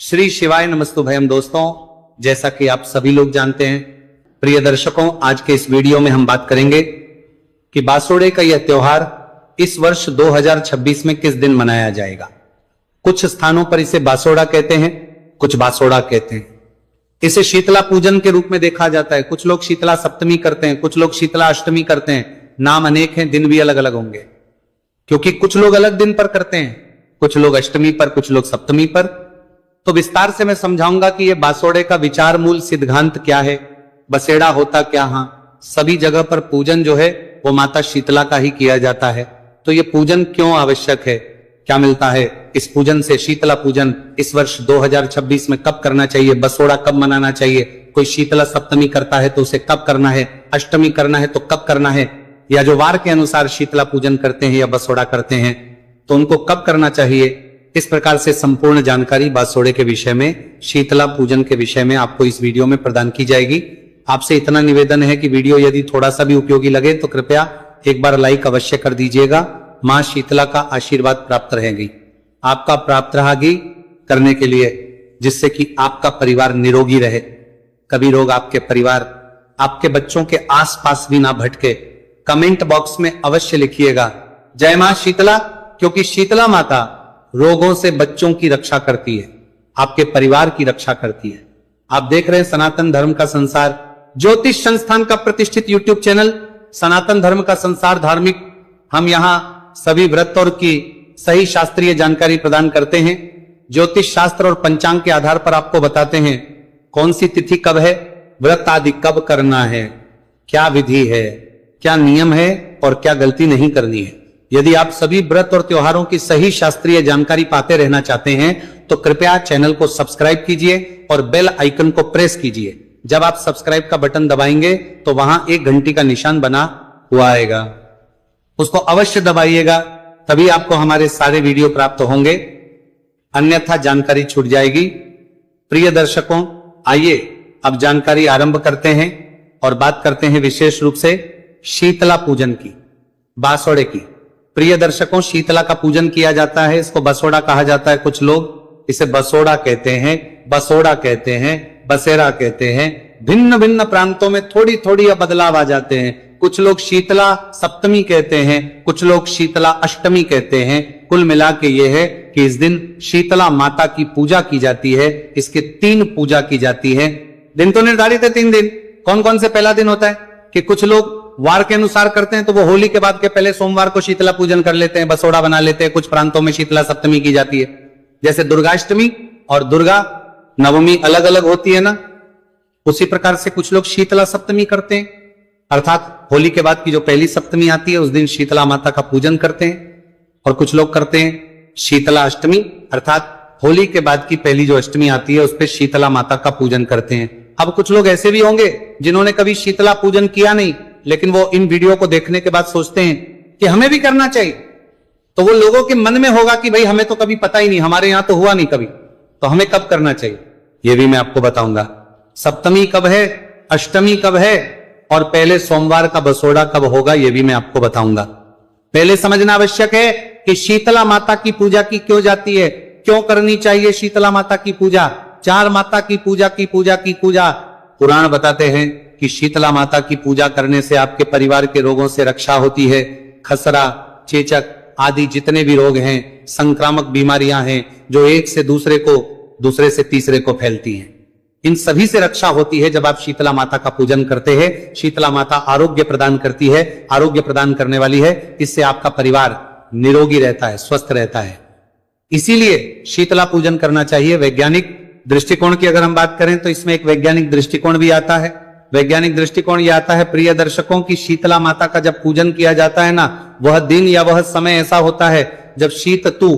श्री शिवाय नमस्तुभयम। दोस्तों, जैसा कि आप सभी लोग जानते हैं, प्रिय दर्शकों, आज के इस वीडियो में हम बात करेंगे कि बासोड़े का यह त्योहार इस वर्ष 2026 में किस दिन मनाया जाएगा। कुछ स्थानों पर इसे बासोड़ा कहते हैं, कुछ बासोड़ा कहते हैं। इसे शीतला पूजन के रूप में देखा जाता है। कुछ लोग शीतला सप्तमी करते हैं, कुछ लोग शीतला अष्टमी करते हैं। नाम अनेक हैं, दिन भी अलग अलग होंगे, क्योंकि कुछ लोग अलग दिन पर करते हैं, कुछ लोग अष्टमी पर, कुछ लोग सप्तमी पर। तो विस्तार से मैं समझाऊंगा कि यह बासोड़े का विचार मूल सिद्धांत क्या है, बसेड़ा होता क्या। हाँ, सभी जगह पर पूजन जो है वो माता शीतला का ही किया जाता है। तो ये पूजन क्यों आवश्यक है, क्या मिलता है इस पूजन से। शीतला पूजन इस वर्ष 2026 में कब करना चाहिए, बसोड़ा कब मनाना चाहिए, कोई शीतला सप्तमी करता है तो उसे कब करना है, अष्टमी करना है तो कब करना है, या जो वार के अनुसार शीतला पूजन करते हैं या बसोड़ा करते हैं तो उनको कब करना चाहिए। इस प्रकार से संपूर्ण जानकारी बासोड़े के विषय में, शीतला पूजन के विषय में आपको इस वीडियो में प्रदान की जाएगी। आपसे इतना निवेदन है कि वीडियो यदि थोड़ा सा भी उपयोगी लगे तो कृपया एक बार लाइक अवश्य कर दीजिएगा। मां शीतला का आशीर्वाद प्राप्त रहेगी, आपका प्राप्त रहेगी करने के लिए, जिससे कि आपका परिवार निरोगी रहे, कभी रोग आपके परिवार, आपके बच्चों के आसपास भी ना भटके। कमेंट बॉक्स में अवश्य लिखिएगा जय मां शीतला, क्योंकि शीतला माता रोगों से बच्चों की रक्षा करती है, आपके परिवार की रक्षा करती है। आप देख रहे हैं सनातन धर्म का संसार, ज्योतिष संस्थान का प्रतिष्ठित यूट्यूब चैनल सनातन धर्म का संसार धार्मिक। हम यहां सभी व्रत और की सही शास्त्रीय जानकारी प्रदान करते हैं। ज्योतिष शास्त्र और पंचांग के आधार पर आपको बताते हैं कौन सी तिथि कब है, व्रत आदि कब करना है, क्या विधि है, क्या नियम है और क्या गलती नहीं करनी है। यदि आप सभी व्रत और त्योहारों की सही शास्त्रीय जानकारी पाते रहना चाहते हैं तो कृपया चैनल को सब्सक्राइब कीजिए और बेल आइकन को प्रेस कीजिए। जब आप सब्सक्राइब का बटन दबाएंगे तो वहां एक घंटी का निशान बना हुआ आएगा, उसको अवश्य दबाइएगा, तभी आपको हमारे सारे वीडियो प्राप्त होंगे, अन्यथा जानकारी छूट जाएगी। प्रिय दर्शकों, आइए अब जानकारी आरंभ करते हैं और बात करते हैं विशेष रूप से शीतला पूजन की, बासोड़े की। प्रिय दर्शकों, शीतला का पूजन किया जाता है, इसको बसोड़ा कहा जाता है। कुछ लोग इसे बसोड़ा कहते हैं, बसोड़ा कहते हैं, बसेरा कहते हैं। भिन्न भिन्न प्रांतों में थोड़ी थोड़ी बदलाव आ जाते हैं। कुछ लोग शीतला सप्तमी कहते हैं, कुछ लोग शीतला अष्टमी कहते हैं। कुल मिला के यह है कि इस दिन शीतला माता की पूजा की जाती है। इसके 3 पूजा की जाती है। दिन तो निर्धारित है 3 दिन। कौन कौन से पहला दिन होता है कि कुछ लोग वार के अनुसार करते हैं, तो वो होली के बाद के पहले सोमवार को शीतला पूजन कर लेते हैं, बसोड़ा बना लेते हैं। कुछ प्रांतों में शीतला सप्तमी की जाती है, जैसे दुर्गाष्टमी और दुर्गा नवमी अलग अलग होती है ना, उसी प्रकार से कुछ लोग शीतला सप्तमी करते हैं, अर्थात होली के बाद की जो पहली सप्तमी आती है उस दिन शीतला माता का पूजन करते हैं। और कुछ लोग करते हैं शीतला अष्टमी, अर्थात होली के बाद की पहली जो अष्टमी आती है उस पर शीतला माता का पूजन करते हैं। अब कुछ लोग ऐसे भी होंगे जिन्होंने कभी शीतला पूजन किया नहीं, लेकिन वो इन वीडियो को देखने के बाद सोचते हैं कि हमें भी करना चाहिए। तो वो लोगों के मन में होगा कि भाई हमें तो कभी पता ही नहीं, हमारे यहां तो हुआ नहीं कभी, तो हमें कब करना चाहिए ये भी मैं आपको बताऊंगा। सप्तमी कब है, अष्टमी कब है और पहले सोमवार का बसोड़ा कब होगा ये भी मैं आपको बताऊंगा। पहले समझना आवश्यक है कि शीतला माता की पूजा की क्यों जाती है, क्यों करनी चाहिए शीतला माता की पूजा। 4 माता की पूजा पुराण बताते हैं कि शीतला माता की पूजा करने से आपके परिवार के रोगों से रक्षा होती है। खसरा, चेचक आदि जितने भी रोग हैं, संक्रामक बीमारियां हैं जो एक से दूसरे को, दूसरे से तीसरे को फैलती हैं, इन सभी से रक्षा होती है जब आप शीतला माता का पूजन करते हैं। शीतला माता आरोग्य प्रदान करती है, आरोग्य प्रदान करने वाली है। इससे आपका परिवार निरोगी रहता है, स्वस्थ रहता है। इसीलिए शीतला पूजन करना चाहिए। वैज्ञानिक दृष्टिकोण की अगर हम बात करें तो इसमें एक वैज्ञानिक दृष्टिकोण भी आता है। वैज्ञानिक दृष्टिकोण यह आता है, प्रिय दर्शकों, की शीतला माता का जब पूजन किया जाता है ना, वह दिन या वह समय ऐसा होता है जब शीत ऋतु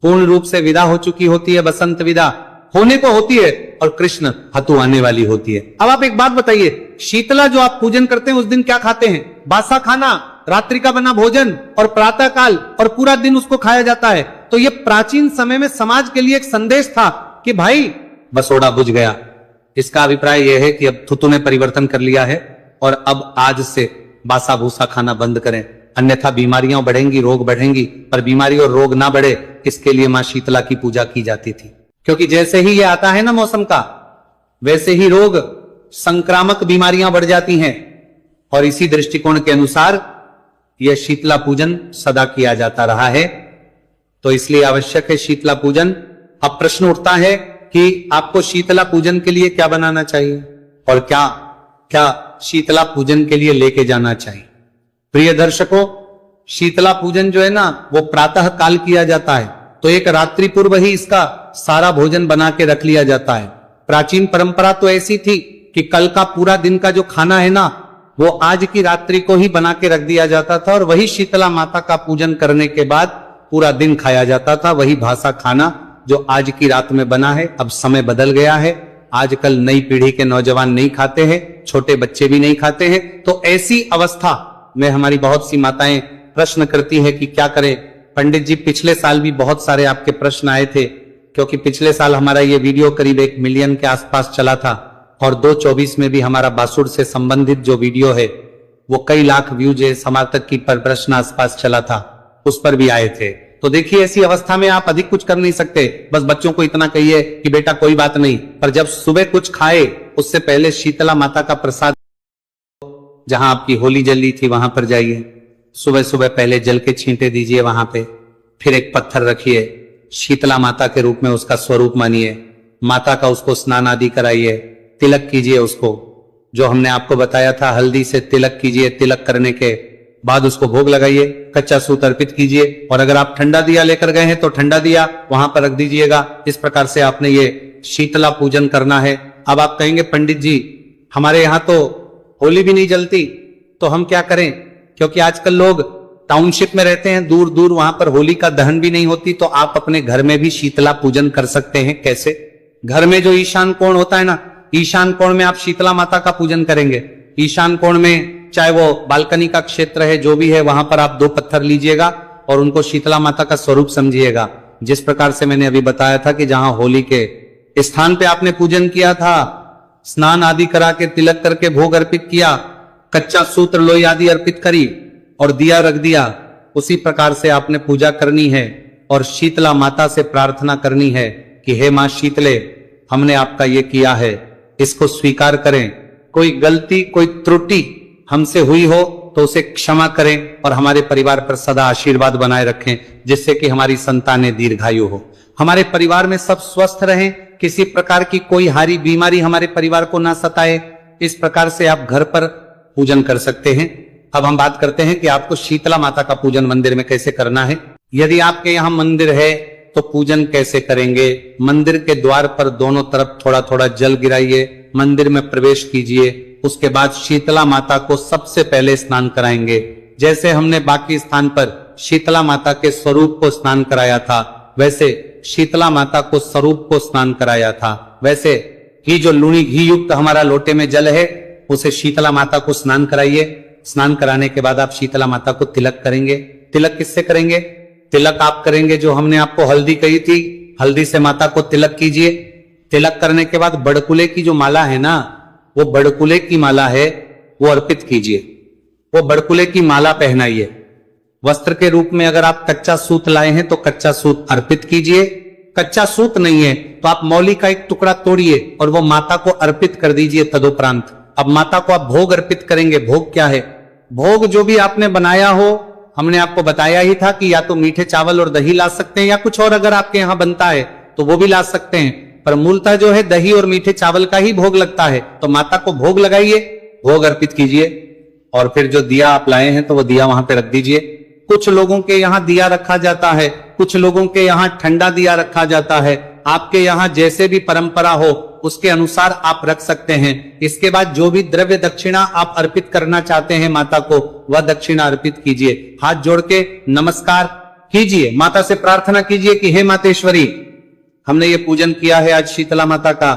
पूर्ण रूप से विदा हो चुकी होती है, बसंत विदा होने को होती है और कृष्ण ऋतु आने वाली होती है। अब आप एक बात बताइए, शीतला जो आप पूजन करते हैं उस दिन क्या खाते हैं? बासा खाना, रात्रि का बना भोजन और प्रातः काल, और पूरा दिन उसको खाया जाता है। तो यह प्राचीन समय में समाज के लिए एक संदेश था कि भाई बसोड़ा बुझ गया। इसका अभिप्राय यह है कि अब ऋतु ने परिवर्तन कर लिया है और अब आज से बासा भूसा खाना बंद करें, अन्यथा बीमारियां बढ़ेंगी, रोग बढ़ेंगी। पर बीमारी और रोग ना बढ़े इसके लिए मां शीतला की पूजा की जाती थी। क्योंकि जैसे ही ये आता है ना मौसम का, वैसे ही रोग संक्रामक बीमारियां बढ़ जाती हैं। और इसी दृष्टिकोण के अनुसार यह शीतला पूजन सदा किया जाता रहा है। तो इसलिए आवश्यक है शीतला पूजन। अब प्रश्न उठता है कि आपको शीतला पूजन के लिए क्या बनाना चाहिए और क्या क्या शीतला पूजन के लिए लेके जाना चाहिए। प्रिय दर्शकों, शीतला पूजन जो है ना वो प्रातः काल किया जाता है, तो एक रात्रि पूर्व ही इसका सारा भोजन बना के रख लिया जाता है। प्राचीन परंपरा तो ऐसी थी कि कल का पूरा दिन का जो खाना है ना वो आज की रात्रि को ही बना के रख दिया जाता था और वही शीतला माता का पूजन करने के बाद पूरा दिन खाया जाता था। वही भासा खाना जो आज की रात में बना है। अब समय बदल गया है, आजकल नई पीढ़ी के नौजवान नहीं खाते हैं, छोटे बच्चे भी नहीं खाते हैं। तो ऐसी अवस्था में हमारी बहुत सी माताएं प्रश्न करती है कि क्या करें। पंडित जी, पिछले साल भी बहुत सारे आपके प्रश्न आए थे, क्योंकि पिछले साल हमारा ये वीडियो करीब 1 मिलियन के आसपास चला था और 2024 में भी हमारा बासुड़ से संबंधित जो वीडियो है वो कई लाख व्यूज है। समार्तक की पर प्रश्न आसपास चला था, उस पर भी आए थे। तो देखिए, ऐसी अवस्था में आप अधिक कुछ कर नहीं सकते। बस बच्चों को इतना कहिए कि बेटा कोई बात नहीं, पर जब सुबह कुछ खाए उससे पहले शीतला माता का प्रसाद, जहां आपकी होली जली थी वहां पर जाइए, सुबह सुबह पहले जल के छींटे दीजिए वहां पे, फिर एक पत्थर रखिए, शीतला माता के रूप में उसका स्वरूप मानिए, माता का उसको स्नान आदि कराइए, तिलक कीजिए उसको, जो हमने आपको बताया था हल्दी से तिलक कीजिए। तिलक करने के बाद उसको भोग लगाइए, कच्चा सूत अर्पित कीजिए और अगर आप ठंडा दिया लेकर गए हैं तो ठंडा दिया वहां पर रख दीजिएगा। इस प्रकार से आपने ये शीतला पूजन करना है। अब आप कहेंगे पंडित जी हमारे यहाँ तो होली भी नहीं जलती, तो हम क्या करें? क्योंकि आजकल लोग टाउनशिप में रहते हैं, दूर दूर, वहां पर होली का दहन भी नहीं होती। तो आप अपने घर में भी शीतला पूजन कर सकते हैं। कैसे? घर में जो ईशान कोण होता है ना, ईशान कोण में आप शीतला माता का पूजन करेंगे। ईशान कोण में चाहे वो बालकनी का क्षेत्र है, जो भी है, वहां पर आप 2 पत्थर लीजिएगा और उनको शीतला माता का स्वरूप समझिएगा। जिस प्रकार से मैंने अभी बताया था कि जहां होली के स्थान पे आपने पूजन किया था, स्नान आदि करा के तिलक करके भोग अर्पित किया, कच्चा सूत्र लोई आदि अर्पित करी और दिया रख दिया, उसी प्रकार से आपने पूजा करनी है और शीतला माता से प्रार्थना करनी है कि हे मां शीतले, हमने आपका ये किया है, इसको स्वीकार करें। कोई गलती, कोई त्रुटि हमसे हुई हो तो उसे क्षमा करें और हमारे परिवार पर सदा आशीर्वाद बनाए रखें, जिससे कि हमारी संतानें दीर्घायु हो, हमारे परिवार में सब स्वस्थ रहें, किसी प्रकार की कोई हारी बीमारी हमारे परिवार को ना सताए। इस प्रकार से आप घर पर पूजन कर सकते हैं। अब हम बात करते हैं कि आपको शीतला माता का पूजन मंदिर में कैसे करना है। यदि आपके यहाँ मंदिर है तो पूजन कैसे करेंगे? मंदिर के द्वार पर दोनों तरफ थोड़ा थोड़ा जल गिराइए, मंदिर में प्रवेश कीजिए। उसके बाद शीतला माता को सबसे पहले स्नान कराएंगे। जैसे हमने बाकी स्थान पर शीतला माता के स्वरूप को स्नान कराया था, वैसे शीतला माता को स्वरूप को स्नान कराया था। वैसे ही जो लूणी घी युक्त हमारा लोटे में जल है, उसे शीतला माता को स्नान कराइए। स्नान कराने के बाद आप शीतला माता को तिलक करेंगे। तिलक किससे करेंगे? तिलक आप करेंगे जो हमने आपको हल्दी कही थी, हल्दी से माता को तिलक कीजिए। तिलक करने के बाद बड़कुले की जो माला है ना, वो बड़कुले की माला है, वो अर्पित कीजिए। वो बड़कुले की माला पहनाइए। वस्त्र के रूप में अगर आप कच्चा सूत लाए हैं तो कच्चा सूत अर्पित कीजिए। कच्चा सूत नहीं है तो आप मौली का एक टुकड़ा तोड़िए और वो माता को अर्पित कर दीजिए। तदुपरांत अब माता को आप भोग अर्पित करेंगे। भोग क्या है? भोग जो भी आपने बनाया हो, हमने आपको बताया ही था कि या तो मीठे चावल और दही ला सकते हैं या कुछ और अगर आपके यहाँ बनता है तो वो भी ला सकते हैं, पर मूलतः जो है दही और मीठे चावल का ही भोग लगता है। तो माता को भोग लगाइए, भोग अर्पित कीजिए और फिर जो दिया आप लाए हैं तो वो दिया वहां पे रख दीजिए। कुछ लोगों के यहाँ दिया रखा जाता है, कुछ लोगों के यहाँ ठंडा दिया रखा जाता है। आपके यहाँ जैसे भी परंपरा हो उसके अनुसार आप रख सकते हैं। इसके बाद जो भी द्रव्य दक्षिणा आप अर्पित करना चाहते हैं माता को, वह दक्षिणा अर्पित कीजिए। हाथ जोड़ के नमस्कार कीजिए, माता से प्रार्थना कीजिए कि हे मातेश्वरी, हमने ये पूजन किया है आज शीतला माता का,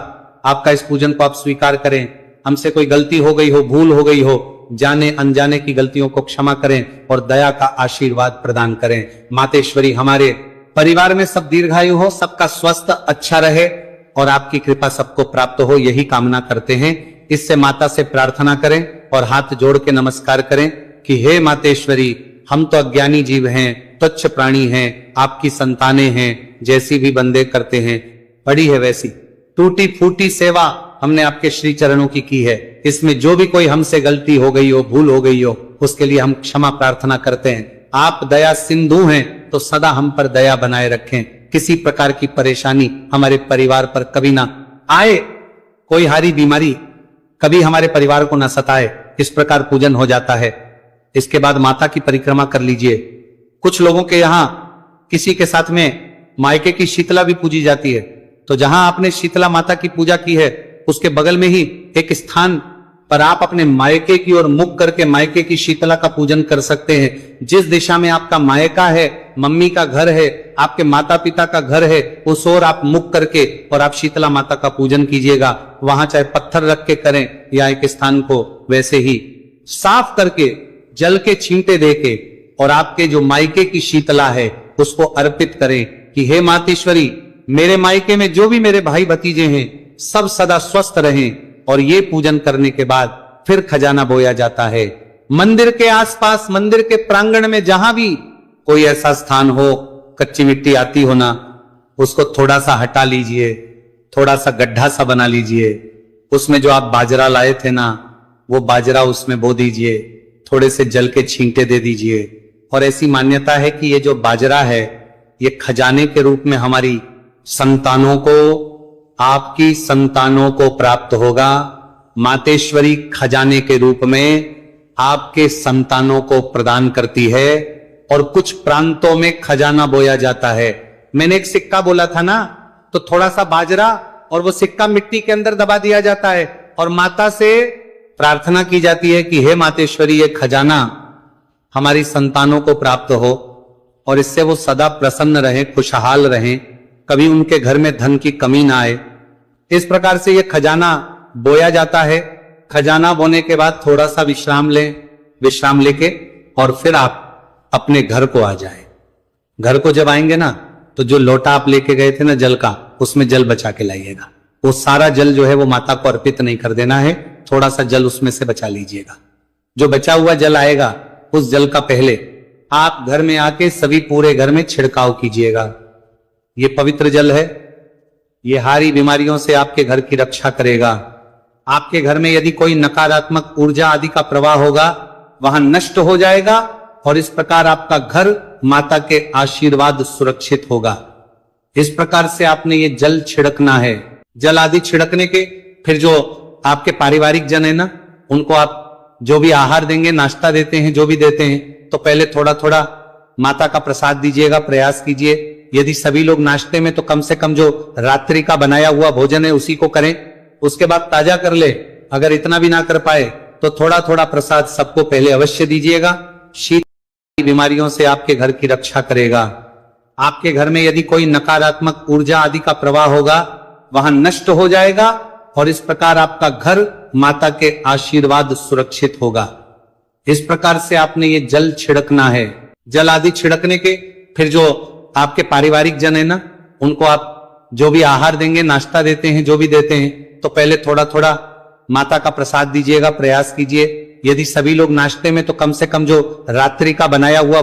आपका इस पूजन को आप स्वीकार करें। हमसे कोई गलती हो गई हो, भूल हो गई हो, जाने अनजाने की गलतियों को क्षमा करें और दया का आशीर्वाद प्रदान करें। मातेश्वरी, हमारे परिवार में सब दीर्घायु हो, सबका स्वास्थ्य अच्छा रहे और आपकी कृपा सबको प्राप्त हो, यही कामना करते हैं। इससे माता से प्रार्थना करें और हाथ जोड़ के नमस्कार करें कि हे मातेश्वरी, हम तो अज्ञानी जीव हैं, तुच्छ प्राणी हैं, आपकी संतानें हैं, जैसी भी बंदे करते हैं, पड़ी है वैसी टूटी फूटी सेवा हमने आपके श्री चरणों की है। इसमें जो भी कोई हमसे गलती हो गई हो, भूल हो गई हो, उसके लिए हम क्षमा प्रार्थना करते हैं। आप दया सिंधु हैं तो सदा हम पर दया बनाए रखें। किसी प्रकार की परेशानी हमारे परिवार पर कभी ना आए, कोई हारी बीमारी कभी हमारे परिवार को ना सताए। इस प्रकार पूजन हो जाता है। इसके बाद माता की परिक्रमा कर लीजिए। कुछ लोगों के यहाँ किसी के साथ में मायके की शीतला भी पूजी जाती है, तो जहां आपने शीतला माता की पूजा की है उसके बगल में ही एक स्थान पर आप अपने मायके की ओर मुख करके मायके की शीतला का पूजन कर सकते हैं। जिस दिशा में आपका मायका है, मम्मी का घर है, आपके माता पिता का घर है, उस ओर आप मुख करके और आप शीतला माता का पूजन कीजिएगा। वहां चाहे पत्थर रख के करें या एक स्थान को वैसे ही साफ करके जल के छींटे देके और आपके जो मायके की शीतला है उसको अर्पित करें कि हे मातेश्वरी, मेरे मायके में जो भी मेरे भाई भतीजे हैं सब सदा स्वस्थ रहें। और ये पूजन करने के बाद फिर खजाना बोया जाता है। मंदिर के आसपास, मंदिर के प्रांगण में जहां भी कोई ऐसा स्थान हो, कच्ची मिट्टी आती हो ना, उसको थोड़ा सा हटा लीजिए, थोड़ा सा गड्ढा सा बना लीजिए। उसमें जो आप बाजरा लाए थे ना, वो बाजरा उसमें बो दीजिए, थोड़े से जल के छींटे दे दीजिए। और ऐसी मान्यता है कि ये जो बाजरा है ये खजाने के रूप में हमारी संतानों को, आपकी संतानों को प्राप्त होगा। मातेश्वरी खजाने के रूप में आपके संतानों को प्रदान करती है। और कुछ प्रांतों में खजाना बोया जाता है। मैंने एक सिक्का बोला था ना, तो थोड़ा सा बाजरा और वो सिक्का मिट्टी के अंदर दबा दिया जाता है और माता से प्रार्थना की जाती है कि हे मातेश्वरी, ये खजाना हमारी संतानों को प्राप्त हो और इससे वो सदा प्रसन्न रहे, खुशहाल रहें, कभी उनके घर में धन की कमी ना आए। इस प्रकार से ये खजाना बोया जाता है। खजाना बोने के बाद थोड़ा सा विश्राम लें, विश्राम लेके और फिर आप अपने घर को आ जाए। घर को जब आएंगे ना, तो जो लोटा आप लेके गए थे ना जल का, उसमें जल बचा के लाइएगा। वो सारा जल जो है वो माता को अर्पित नहीं कर देना है, थोड़ा सा जल उसमें से बचा लीजिएगा। जो बचा हुआ जल आएगा, उस जल का पहले आप घर में आके सभी पूरे घर में छिड़काव कीजिएगा। ये पवित्र जल है, ये हारी बीमारियों से आपके घर की रक्षा करेगा। आपके घर में यदि कोई नकारात्मक ऊर्जा आदि का प्रवाह होगा, वहां नष्ट हो जाएगा और इस प्रकार आपका घर माता के आशीर्वाद सुरक्षित होगा। इस प्रकार से आपने ये जल छिड़कना है। जल आदि छिड़कने के फिर जो आपके पारिवारिक जन है ना, उनको आप जो भी आहार देंगे, नाश्ता देते हैं, जो भी देते हैं, तो पहले थोड़ा थोड़ा माता का प्रसाद दीजिएगा, प्रयास कीजिए। यदि सभी लोग नाश्ते में, तो कम से कम जो रात्रि का बनाया हुआ भोजन है उसी को करें, उसके बाद ताजा कर ले। अगर इतना भी ना कर पाए तो थोड़ा थोड़ा प्रसाद सबको पहले अवश्य दीजिएगा। शीत बीमारियों से आपके घर की रक्षा करेगा। आपके घर में यदि कोई नकारात्मक ऊर्जा आदि का प्रवाह होगा, वहां नष्ट हो जाएगा और इस प्रकार आपका घर माता के आशीर्वाद सुरक्षित होगा। इस प्रकार से आपने ये जल छिड़कना है। जल आदि छिड़कने के फिर जो आपके पारिवारिक जन है ना, उनको आप जो भी आहार देंगे, नाश्ता देते हैं, जो भी देते हैं, तो पहले थोड़ा थोड़ा माता का प्रसाद दीजिएगा, प्रयास कीजिए। यदि सभी लोग नाश्ते में, तो कम से कम जो रात्रि का बनाया हुआ भोजन